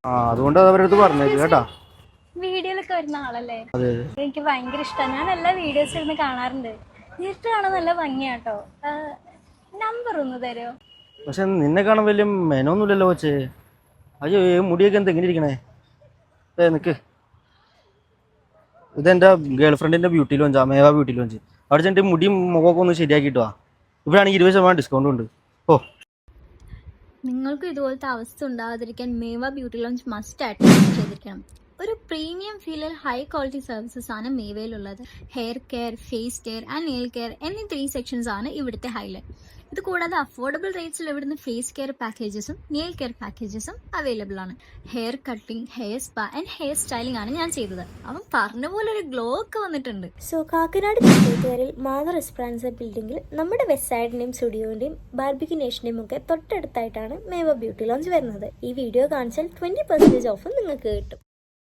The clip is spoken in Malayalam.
ആ അതുകൊണ്ട് അവരടുത്ത് പറഞ്ഞേക്ക് കേട്ടാ. വീഡിയോയിലൊക്കെ വരുന്ന ആളല്ലേ? അതെ എനിക്ക് ഭയങ്കര ഇഷ്ടമാണ്. ഞാൻ എല്ലാ വീഡിയോസ് ഇരുന്ന് കാണാറുണ്ട്. നേരിട്ട് കാണാൻ നല്ല ഭംഗിയാട്ടോ. നമ്പർ ഒന്ന് തരുമോ? പക്ഷെ നിന്നെ കാണാൻ വലിയ മെനൊന്നുമില്ലല്ലോ കൊച്ചേ. അയ്യോ മുടിയൊക്കെ എന്താ എങ്ങനെ ഇരിക്കണേ? നിക്ക്, ഇതെന്റെ ഗേൾ ഫ്രണ്ടിന്റെ beauty launch, mewa beauty launch. അവിടെ ചെന്നിട്ട് മുടിയും മുഖമൊക്കെ ഒന്ന് ശരിയാക്കിയിട്ട് വാ. ഇവിടെയാണെങ്കിൽ 20% ഡിസ്കൗണ്ട് ഉണ്ട്. ഓ, നിങ്ങൾക്കും ഇതുപോലത്തെ അവസ്ഥ ഉണ്ടാകാതിരിക്കാൻ മേവ ബ്യൂട്ടി ലോഞ്ച് മസ്റ്റ് ആയിട്ട് ചെയ്തിരിക്കണം. ഒരു പ്രീമിയം ഫീലിൽ ഹൈ ക്വാളിറ്റി സർവീസസ് ആണ് മേവയിലുള്ളത്. Hair care, face care and nail care എന്നീ 3 സെക്ഷൻസ് ആണ് ഇവിടുത്തെ ഹൈലൈറ്റ്. ഇത് കൂടാതെ അഫോർഡബിൾ റേറ്റ്സിൽ ഇവിടുന്ന് ഫേസ് കെയർ പാക്കേജസും നെയിൽ കെയർ പാക്കേജസും അവൈലബിൾ ആണ്. Hair cutting, hair spa and hair styling ആണ് ഞാൻ ചെയ്തത്. അവൻ പറഞ്ഞ പോലെ ഒരു ഗ്ലോ ഒക്കെ വന്നിട്ടുണ്ട്. സോ കാക്കനാട് തെക്കേക്കരയിൽ മാതർ എസ്പ്രാൻസ ബിൽഡിംഗിൽ നമ്മുടെ വെസ്റ്റ് സൈഡിന്റെയും സ്റ്റുഡിയോന്റെയും ബാർബിക്യൂ നേഷന്റെയും ഒക്കെ തൊട്ടടുത്തായിട്ടാണ് മേവ ബ്യൂട്ടി ലോഞ്ച് വരുന്നത്. ഈ വീഡിയോ കാണിച്ചാൽ 20% ഓഫ് നിങ്ങൾക്ക് കിട്ടും.